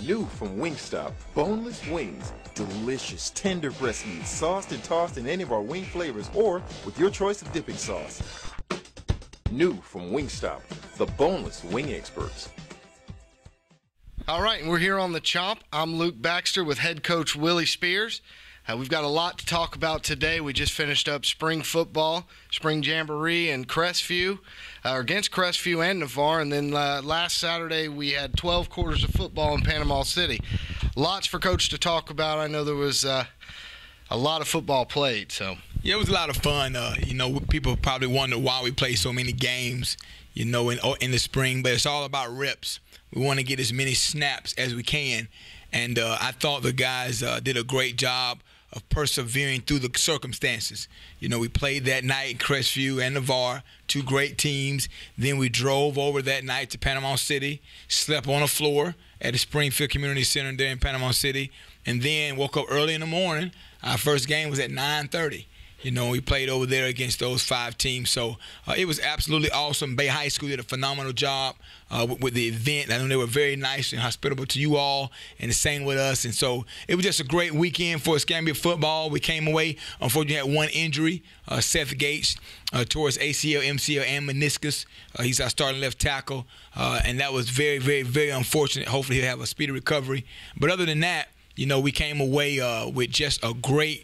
New from Wingstop, boneless wings. Delicious, tender breast meat, sauced and tossed in any of our wing flavors or with your choice of dipping sauce. New from Wingstop, the boneless wing experts. All right, and we're here on the Chomp. I'm Luke Baxter with head coach Willie Spears. We've got a lot to talk about today. We just finished up spring football, spring jamboree in Crestview, against Crestview and Navarre. And then last Saturday we had 12 quarters of football in Panama City. Lots for Coach to talk about. I know there was a lot of football played. So yeah, it was a lot of fun. People probably wonder why we play so many games, in the spring. But it's all about reps. We want to get as many snaps as we can. And I thought the guys did a great job of persevering through the circumstances. We played that night in Crestview and Navarre, two great teams. Then we drove over that night to Panama City, slept on a floor at the Springfield Community Center there in Panama City, and then woke up early in the morning. Our first game was at 9:30. We played over there against those 5 teams. So it was absolutely awesome. Bay High School did a phenomenal job with the event. I know they were very nice and hospitable to you all, and the same with us. And so it was just a great weekend for Escambia football. We came away, unfortunately, had one injury, Seth Gates, towards ACL, MCL, and meniscus. He's our starting left tackle, and that was very, very, very unfortunate. Hopefully he'll have a speedy recovery. But other than that, we came away with just a great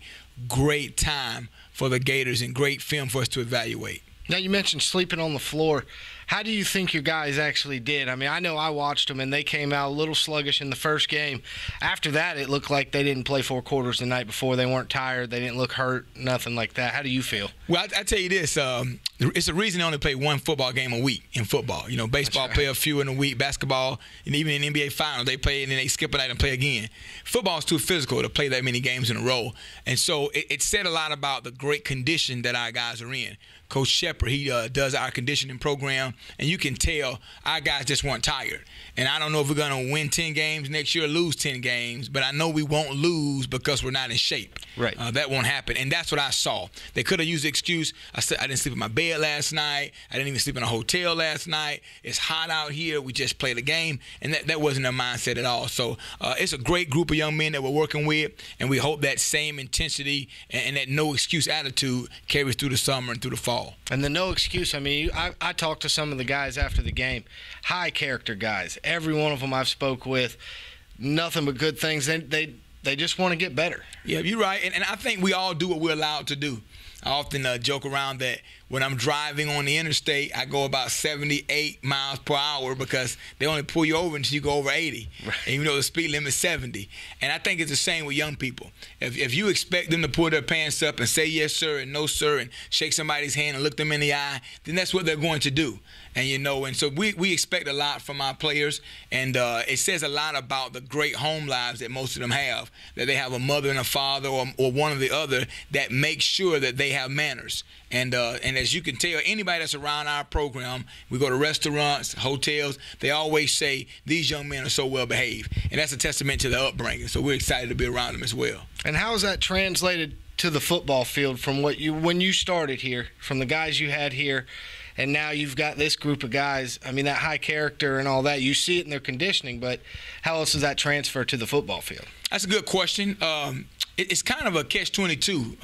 time for the Gators and great film for us to evaluate. Now, you mentioned sleeping on the floor. How do you think your guys actually did? I mean, I know I watched them, and they came out a little sluggish in the first game. After that, it looked like they didn't play 4 quarters the night before. They weren't tired. They didn't look hurt, nothing like that. How do you feel? Well, I tell you this. It's a reason they only play one football game a week in football. Baseball play a few in a week. Basketball, and even in NBA Finals, they play and then they skip a night and play again. Football is too physical to play that many games in a row. And so it said a lot about the great condition that our guys are in. Coach Shepard, he does our conditioning program, and you can tell our guys just weren't tired. And I don't know if we're going to win 10 games next year or lose 10 games, but I know we won't lose because we're not in shape. Right. That won't happen, and that's what I saw. They could have used the excuse, I said I didn't sleep in my bed last night. I didn't even sleep in a hotel last night. It's hot out here. We just played a game, and that wasn't their mindset at all. So it's a great group of young men that we're working with, and we hope that same intensity and that no-excuse attitude carries through the summer and through the fall. And the no excuse, I mean, I talked to some of the guys after the game, high character guys. Every one of them I've spoke with, nothing but good things. They just want to get better. Yeah, you're right. And I think we all do what we're allowed to do. I often joke around that when I'm driving on the interstate, I go about 78 miles per hour because they only pull you over until you go over 80. Right. And the speed limit is 70. And I think it's the same with young people. If you expect them to pull their pants up and say yes, sir, and no, sir, and shake somebody's hand and look them in the eye, then that's what they're going to do. And, and so we expect a lot from our players. And it says a lot about the great home lives that most of them have, that they have a mother and a father or one or the other that makes sure that they have manners. And as you can tell, anybody that's around our program, we go to restaurants, hotels, they always say these young men are so well behaved. And that's a testament to their upbringing. So we're excited to be around them as well. And how is that translated to the football field from when you started here, from the guys you had here, and now you've got this group of guys? I mean, that high character and all that, you see it in their conditioning, but how else does that transfer to the football field? That's a good question. It's kind of a catch-22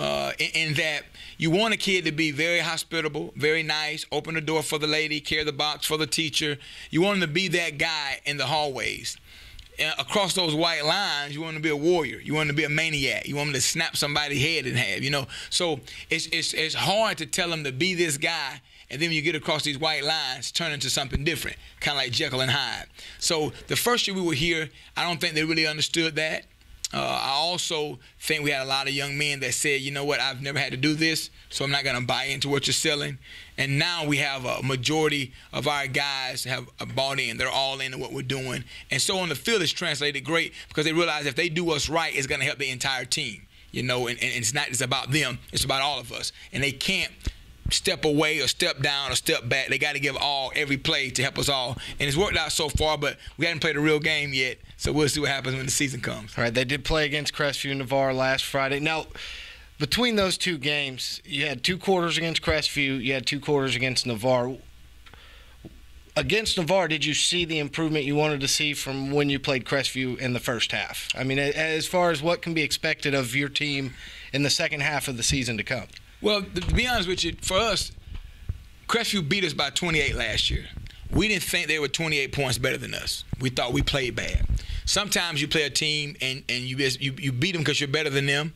in that you want a kid to be very hospitable, very nice, open the door for the lady, carry the box for the teacher. You want him to be that guy in the hallways. Across those white lines, you want him to be a warrior. You want him to be a maniac. You want him to snap somebody's head in half, So it's hard to tell him to be this guy, and then when you get across these white lines, turn into something different, kind of like Jekyll and Hyde. So the first year we were here, I don't think they really understood that. I also think we had a lot of young men that said, you know what, I've never had to do this, so I'm not going to buy into what you're selling. And now we have a majority of our guys have bought in. They're all into what we're doing. And so on the field, it's translated great because they realize if they do us right, it's going to help the entire team. And it's not just about them. It's about all of us. And they can't step away or step down or step back. They got to give every play to help us all. And it's worked out so far, but we haven't played a real game yet. So we'll see what happens when the season comes. All right, they did play against Crestview and Navarre last Friday. Now, between those two games, you had 2 quarters against Crestview, you had 2 quarters against Navarre. against Navarre, did you see the improvement you wanted to see from when you played Crestview in the first half? I mean, as far as what can be expected of your team in the second half of the season to come. Well, to be honest with you, for us, Crestview beat us by 28 last year. We didn't think they were 28 points better than us. We thought we played bad. Sometimes you play a team and you beat them because you're better than them.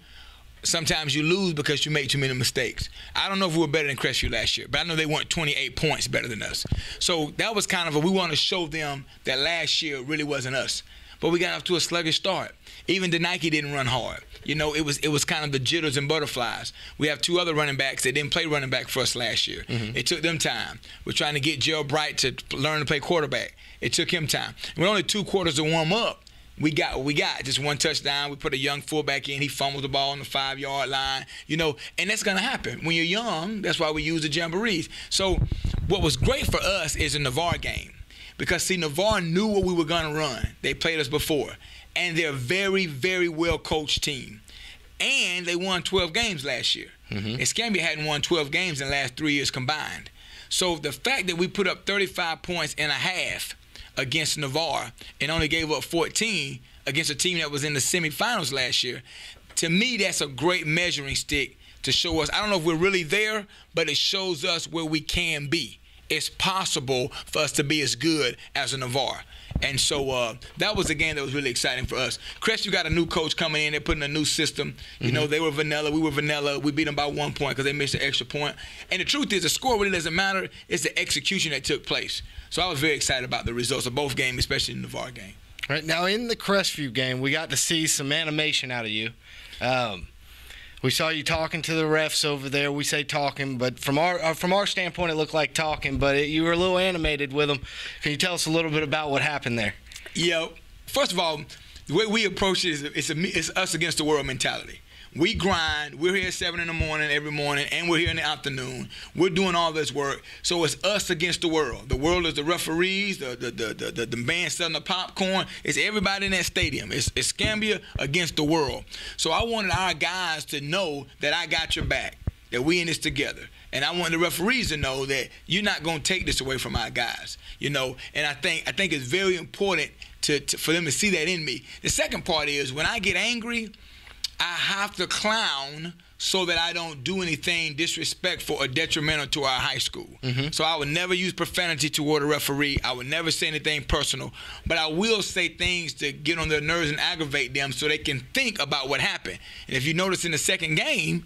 Sometimes you lose because you make too many mistakes. I don't know if we were better than Crestview last year, but I know they weren't 28 points better than us. So that was kind of we want to show them that last year really wasn't us. But we got off to a sluggish start. Even Nike didn't run hard. You know, it was kind of the jitters and butterflies. We have 2 other running backs that didn't play running back for us last year. Mm-hmm. It took them time. We're trying to get Gerald Bright to learn to play quarterback. It took him time. With only 2 quarters to warm up, we got what we got. Just 1 touchdown. We put a young fullback in. He fumbled the ball on the 5-yard line. You know, and that's going to happen. When you're young, that's why we use the jamborees. So what was great for us is the Navarre game. Because, see, Navarre knew what we were going to run. They played us before. And they're a very, very well-coached team. And they won 12 games last year. Mm-hmm. And Scambia hadn't won 12 games in the last 3 years combined. So the fact that we put up 35 points and a half against Navarre and only gave up 14 against a team that was in the semifinals last year, to me, that's a great measuring stick to show us. I don't know if we're really there, but it shows us where we can be. It's possible for us to be as good as a Navarre. And so that was a game that was really exciting for us. Crestview got a new coach coming in. They're putting a new system. You know, they were vanilla. We were vanilla. We beat them by 1 point because they missed an extra point. And the truth is, the score really doesn't matter. It's the execution that took place. So I was very excited about the results of both games, especially the Navarre game. All right, now in the Crestview game, we got to see some animation out of you. We saw you talking to the refs over there. We say talking, but from our standpoint, it looked like talking. But you were a little animated with them. Can you tell us a little bit about what happened there? Yeah. First of all, the way we approach it is it's us against the world mentality. We grind. We're here at 7 in the morning every morning, and we're here in the afternoon. We're doing all this work. So it's us against the world. The world is the referees, the band selling the popcorn. It's everybody in that stadium. It's Scambia against the world. So I wanted our guys to know that I got your back, that we in this together. And I want the referees to know that you're not going to take this away from our guys. You know, and I think it's very important for them to see that in me. The second part is when I get angry, I have to clown so that I don't do anything disrespectful or detrimental to our high school. Mm-hmm. So I would never use profanity toward a referee. I would never say anything personal. But I will say things to get on their nerves and aggravate them so they can think about what happened. And if you notice in the second game,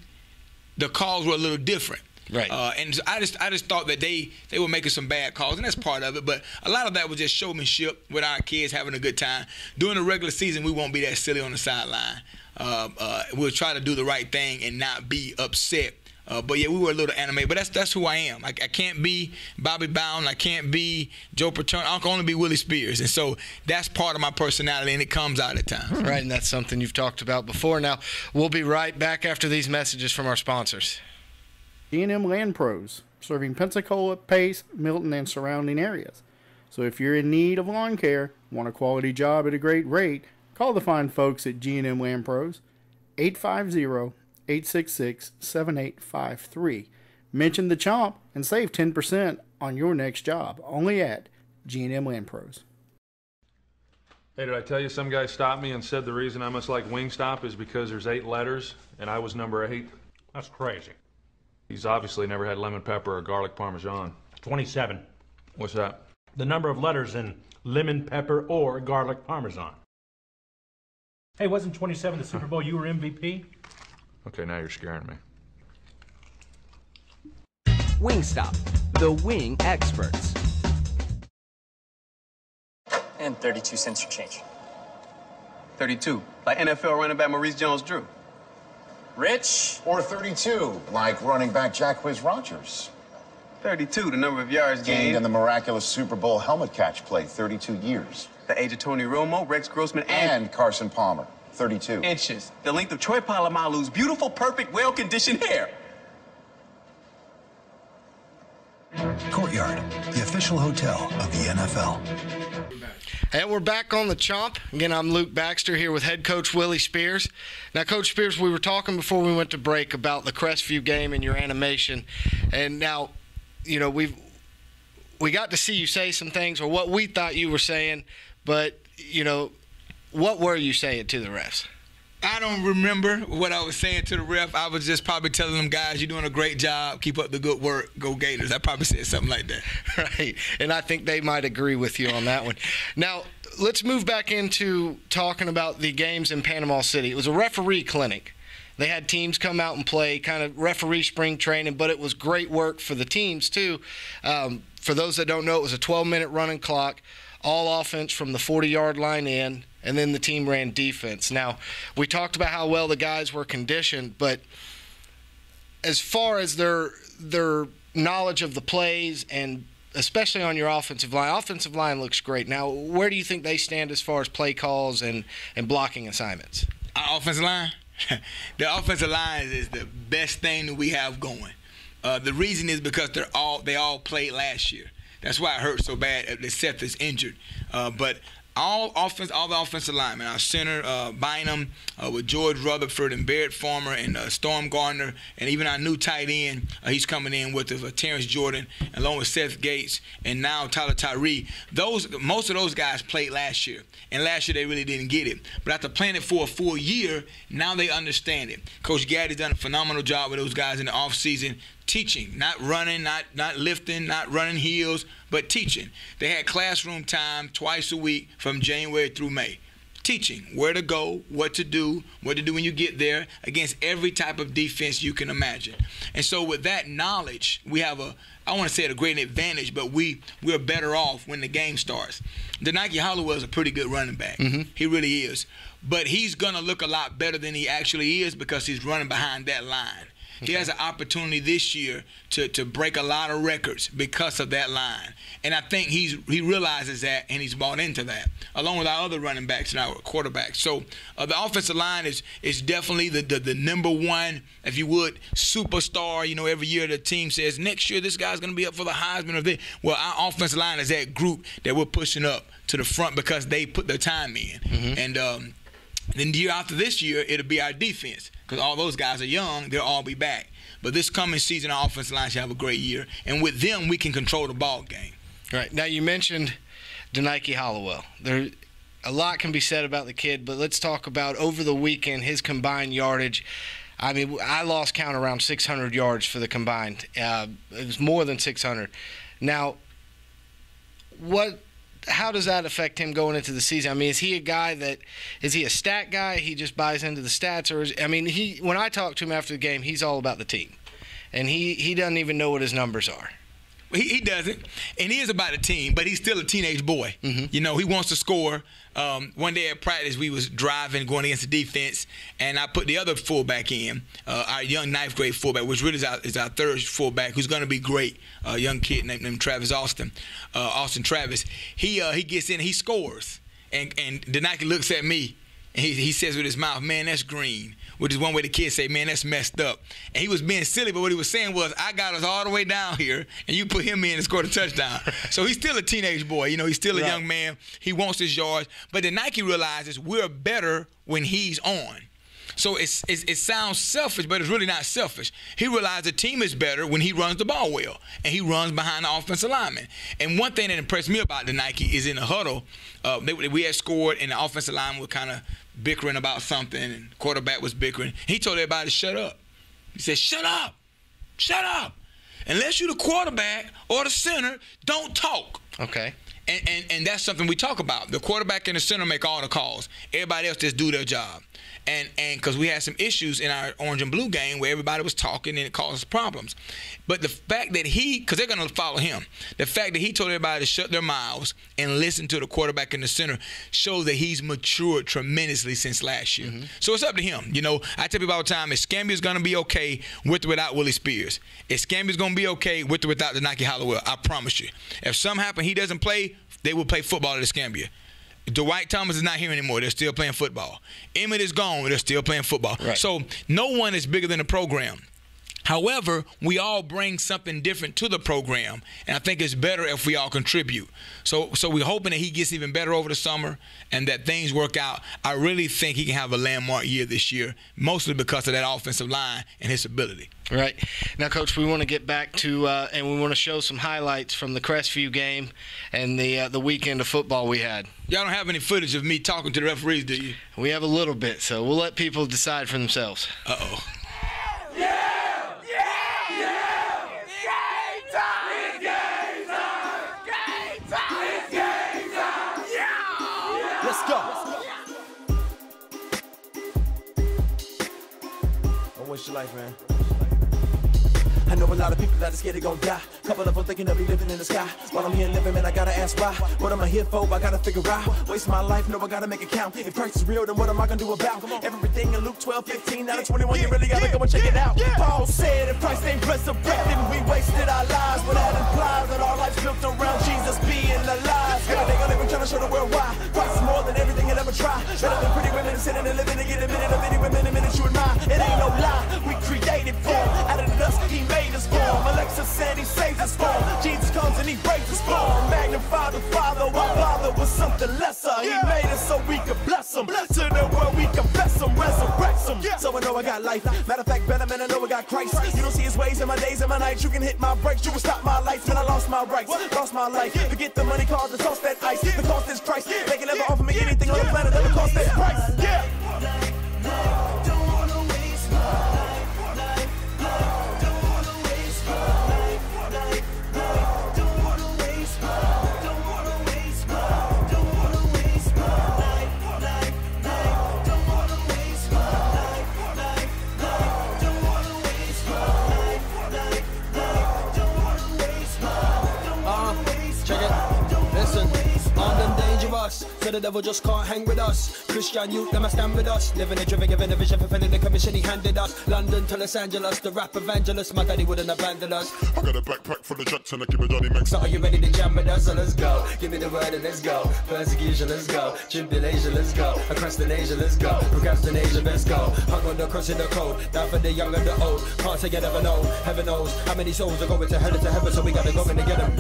the calls were a little different. Right. And I just thought that they were making some bad calls, and that's part of it. But a lot of that was just showmanship with our kids having a good time. During the regular season, we won't be that silly on the sideline. We'll try to do the right thing and not be upset. But yeah, we were a little animated. But that's who I am. I can't be Bobby Bowden. I can't be Joe Paterno. I can only be Willie Spears. And so that's part of my personality, and it comes out at times. Right, and that's something you've talked about before. Now, we'll be right back after these messages from our sponsors. G&M Land Pros, serving Pensacola, Pace, Milton, and surrounding areas. So if you're in need of lawn care, want a quality job at a great rate, call the fine folks at G&M Land Pros, 850-866-7853. Mention the Chomp and save 10% on your next job, only at G&M Land Pros. Hey, did I tell you some guy stopped me and said the reason I must like Wingstop is because there's 8 letters and I was number 8? That's crazy. He's obviously never had lemon pepper or garlic parmesan. 27. What's that? The number of letters in lemon pepper or garlic parmesan. Hey, wasn't 27 the Super Bowl you were MVP? Okay, now you're scaring me. Wingstop, the wing experts. And 32 cents for change. 32, like NFL running back Maurice Jones-Drew. Rich? Or 32, like running back Jacquizz Rodgers. 32, the number of yards gained in the miraculous Super Bowl helmet catch play, 32 years. The age of Tony Romo, Rex Grossman, and Carson Palmer, 32. Inches. The length of Troy Polamalu's beautiful, perfect, well-conditioned hair. Courtyard, the official hotel of the NFL. And we're back on the Chomp. Again, I'm Luke Baxter here with head coach Willie Spears. Now, Coach Spears, we were talking before we went to break about the Crestview game and your animation. And now, you know, we've we got to see you say some things, or what we thought you were saying, but, what were you saying to the refs? I don't remember what I was saying to the ref. I was just probably telling them, guys, you're doing a great job. Keep up the good work. Go Gators. I probably said something like that. Right, and I think they might agree with you on that one. Now, let's move back into talking about the games in Panama City. It was a referee clinic. They had teams come out and play, kind of referee spring training, but it was great work for the teams, too. For those that don't know, it was a 12-minute running clock, all offense from the 40-yard line in, and then the team ran defense. Now, we talked about how well the guys were conditioned, but as far as their knowledge of the plays, and especially on your offensive line looks great. Now, where do you think they stand as far as play calls and blocking assignments? Our offensive line? The offensive line is the best thing that we have going. The reason is because they all played last year. That's why it hurt so bad that Seth is injured. But all the offensive linemen, our center, Bynum, with George Rutherford and Barrett Farmer and Storm Gardner, and even our new tight end, he's coming in with Terrence Jordan, along with Seth Gates, and now Tyler Tyree. Most of those guys played last year, and last year they really didn't get it. But after playing it for a full year, now they understand it. Coach Gaddy's done a phenomenal job with those guys in the offseason, teaching, not running, not lifting, not running heels, but teaching. They had classroom time twice a week from January through May. Teaching where to go, what to do when you get there against every type of defense you can imagine. And so with that knowledge, we have I want to say a great advantage, but we're better off when the game starts. Denike Hollowell is a pretty good running back. Mm-hmm. He really is. But he's going to look a lot better than he actually is because he's running behind that line. Okay. He has an opportunity this year to break a lot of records because of that line. And I think he realizes that, and he's bought into that, along with our other running backs and our quarterbacks. So the offensive line is definitely the number one, if you would, superstar. Every year the team says, next year this guy's going to be up for the Heisman or this. Well, our offensive line is that group that we're pushing up to the front because they put their time in. Mm-hmm. And then the year after this year, it'll be our defense. Because all those guys are young, they'll all be back. But this coming season, our offensive line should have a great year. And with them, we can control the ball game. Right. Now, you mentioned Denike Hollowell. A lot can be said about the kid, but let's talk about over the weekend, his combined yardage. I mean, I lost count around 600 yards for the combined. It was more than 600. Now, how does that affect him going into the season? I mean, is he a stat guy? He just buys into the stats, or when I talk to him after the game, he's all about the team, and he doesn't even know what his numbers are. He doesn't, and he is about the team, but he's still a teenage boy. Mm-hmm. He wants to score. One day at practice, we was driving, going against the defense, and I put the other fullback in, our young ninth grade fullback, which really is our third fullback, who's going to be great. A young kid named Travis Austin Travis. He gets in, he scores, and Denike looks at me, and he says with his mouth, "Man, that's green," which is one way the kids say, "Man, that's messed up." And he was being silly, but what he was saying was, "I got us all the way down here, and you put him in and scored a touchdown." So he's still a teenage boy. He's still a young man. He wants his yards. But Denike realizes we're better when he's on. So it sounds selfish, but it's really not selfish. He realized the team is better when he runs the ball well, and he runs behind the offensive lineman. And one thing that impressed me about Denike is in the huddle, we had scored, and the offensive lineman was kind of bickering about something, and the quarterback was bickering. He told everybody to shut up. He said, "Shut up. Shut up. Unless you're the quarterback or the center, don't talk." Okay. And that's something we talk about. The quarterback and the center make all the calls. Everybody else just do their job. And because we had some issues in our orange and blue game where everybody was talking and it caused us problems. But the fact that because they're going to follow him, the fact that he told everybody to shut their mouths and listen to the quarterback in the center shows that he's matured tremendously since last year. Mm-hmm. So it's up to him. I tell people all the time, Escambia's going to be okay with or without Willie Spears. Escambia's going to be okay with or without Denike Hollowell. I promise you. If something happens, he doesn't play, they will play football at Escambia. Dwight Thomas is not here anymore. They're still playing football. Emmett is gone. They're still playing football. Right. So no one is bigger than the program. However, we all bring something different to the program, and I think it's better if we all contribute. So we're hoping that he gets even better over the summer and that things work out. I really think he can have a landmark year this year, mostly because of that offensive line and his ability. Right. Now, Coach, we want to get back to and we want to show some highlights from the Crestview game and the weekend of football we had. Y'all don't have any footage of me talking to the referees, do you? We have a little bit, so we'll let people decide for themselves. Uh-oh. Let's go. Don't waste your life, man. I know a lot of people that are scared they gon' die. Couple of them thinking they'll be living in the sky. While I'm here living, man, I gotta ask why. What am I here for? I gotta figure out. Waste my life, no, I gotta make it count. If Christ is real, then what am I gonna do about everything in Luke 12:15? Out of 21, you really gotta go and check it out. Paul said, if Christ ain't resurrected, we wasted our lives. But that implies that our life's built around Jesus being alive. Everything I'm living, trying to show the world why. Christ is more than everything you'll ever try. Better than pretty women sitting and living to get a minute of any women, a minute you admire. It ain't no lie, we created for him. Out of the dust, he made us for him. Alexa said he saves us for him. Jesus comes and he breaks us for him. Magnify the Father, our Father was something lesser. He made us so we could bless him. To the world we confess him, resurrect him. So I know I got life. Matter of fact, better man, I know I got Christ. You don't see his ways in my days and my nights. You can hit my brakes, you can stop my lights. Man, I lost my rights, lost my life. Forget the money, cause the cost that ice. The cost is Christ. They can never offer me anything on the planet that will cost that price. Yeah. So the devil just can't hang with us. Christian youth, them a stand with us. Living a driven, giving a vision, fulfilling the commission he handed us. London to Los Angeles, the rap evangelist. My daddy wouldn't abandon us. I got a backpack full of Jackson, I keep a Johnny Max. So are you ready to jam with us? So let's go. Give me the word and let's go. Persecution, let's go. Tribulation, let's go. Across the nation, let's go. Procrastination, let's go. Hung on the cross in the cold. Down for the young and the old. Can't say you never know. Heaven knows how many souls are going to hell and to heaven. So we gotta go in to get them.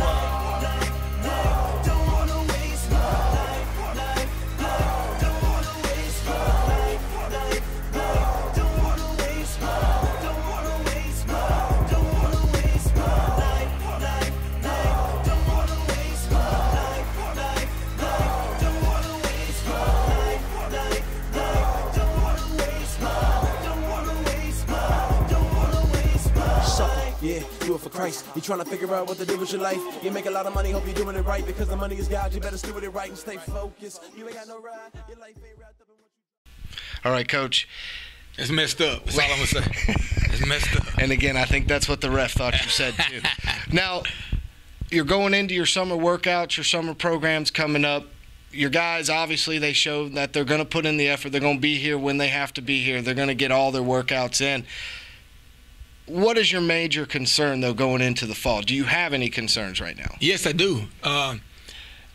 Yeah, do it for Christ. You trying to figure out what to do with your life. You make a lot of money, hope you're doing it right. Because the money is God, you better steward it right and stay focused. You ain't got no ride, your life ain't wrapped up in what you... All right, Coach. It's messed up. That's all I'm going to say. It's messed up. And again, I think that's what the ref thought you said, too. Now, you're going into your summer workouts, your summer programs coming up. Your guys, obviously, they show that they're going to put in the effort. They're going to be here when they have to be here. They're going to get all their workouts in. What is your major concern, though, going into the fall? Do you have any concerns right now? Yes, I do. I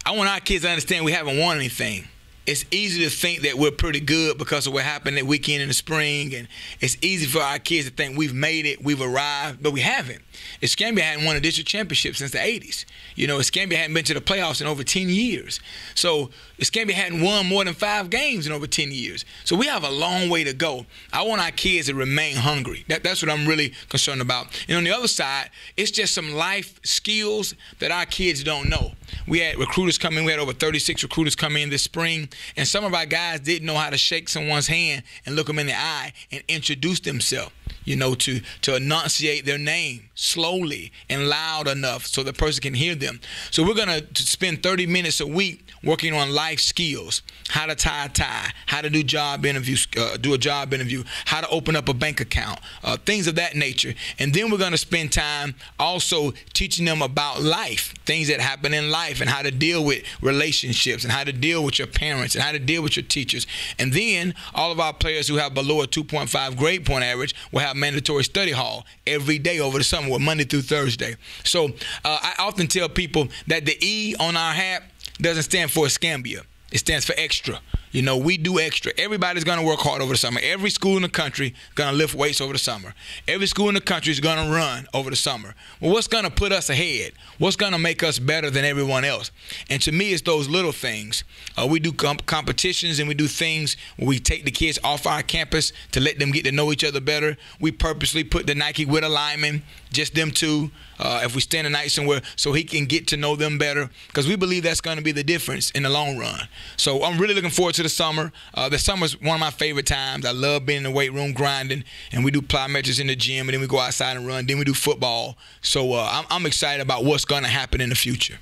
want our kids to understand we haven't won anything. It's easy to think that we're pretty good because of what happened that weekend in the spring, and it's easy for our kids to think we've made it, we've arrived, but we haven't. Escambia hadn't won a district championship since the 80s. You know, Escambia hadn't been to the playoffs in over 10 years. So Escambia hadn't won more than 5 games in over 10 years. So we have a long way to go. I want our kids to remain hungry. That's what I'm really concerned about. And on the other side, it's just some life skills that our kids don't know. We had recruiters come in. We had over 36 recruiters come in this spring. And some of our guys didn't know how to shake someone's hand and look them in the eye and introduce themselves, you know, to enunciate their name slowly and loud enough so the person can hear them. So we're going to spend 30 minutes a week working on life skills, how to tie a tie, how to do job interviews, do a job interview, how to open up a bank account, things of that nature. And then we're going to spend time also teaching them about life, things that happen in life and how to deal with relationships and how to deal with your parents and how to deal with your teachers. And then all of our players who have below a 2.5 grade point average will have mandatory study hall every day over the summer, Monday through Thursday. So I often tell people that the E on our hat doesn't stand for Escambia. It stands for extra. You know, we do extra. Everybody's going to work hard over the summer. Every school in the country going to lift weights over the summer. Every school in the country is going to run over the summer. Well, what's going to put us ahead? What's going to make us better than everyone else? And to me, it's those little things. We do competitions and we do things where we take the kids off our campus to let them get to know each other better. We purposely put the Nike with a lineman, just them two, if we spend the night somewhere, so he can get to know them better, because we believe that's going to be the difference in the long run. So I'm really looking forward to the summer. The summer's one of my favorite times. I love being in the weight room grinding, and we do plyometrics in the gym, and then we go outside and run, then we do football. So I'm excited about what's going to happen in the future.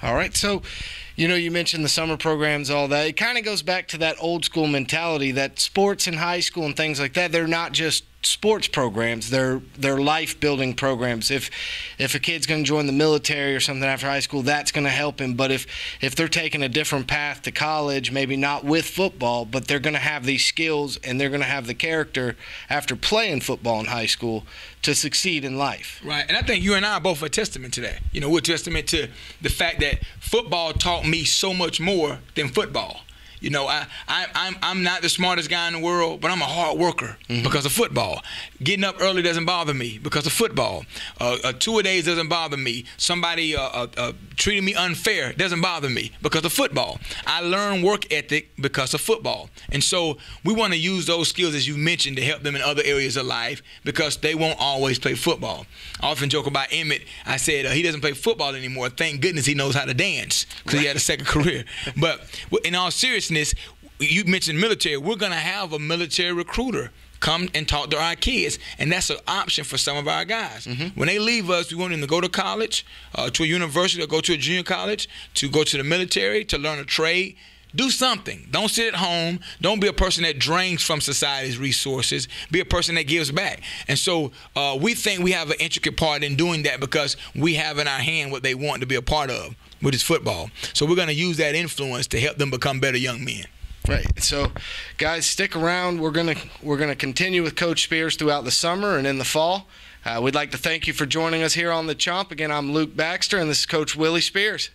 All right, so you mentioned the summer programs, all that. It kind of goes back to that old school mentality that sports in high school and things like that, they're not just sports programs, they're life building programs. If a kid's going to join the military or something after high school, that's going to help him. But if they're taking a different path to college, maybe not with football, but they're going to have these skills and they're going to have the character after playing football in high school to succeed in life. Right, and I think you and I are both a testament to that. We're a testament to the fact that football taught me so much more than football. I'm not the smartest guy in the world, but I'm a hard worker because of football. Getting up early doesn't bother me because of football. 2-a-days doesn't bother me. Somebody treating me unfair doesn't bother me because of football. I learn work ethic because of football. And so we want to use those skills, as you mentioned, to help them in other areas of life, because they won't always play football. I often joke about Emmett. I said he doesn't play football anymore. Thank goodness he knows how to dance, because he had a second career. But in all seriousness, you mentioned military. We're going to have a military recruiter come and talk to our kids, and that's an option for some of our guys. When they leave us, we want them to go to college, to a university, or go to a junior college, to go to the military, to learn a trade. Do something. Don't sit at home. Don't be a person that drains from society's resources. Be a person that gives back. And so we think we have an intricate part in doing that, because we have in our hand what they want to be a part of, which is football. So we're going to use that influence to help them become better young men. Right. So, guys, stick around. We're gonna continue with Coach Spears throughout the summer and in the fall. We'd like to thank you for joining us here on the Chomp. Again, I'm Luke Baxter, and this is Coach Willie Spears.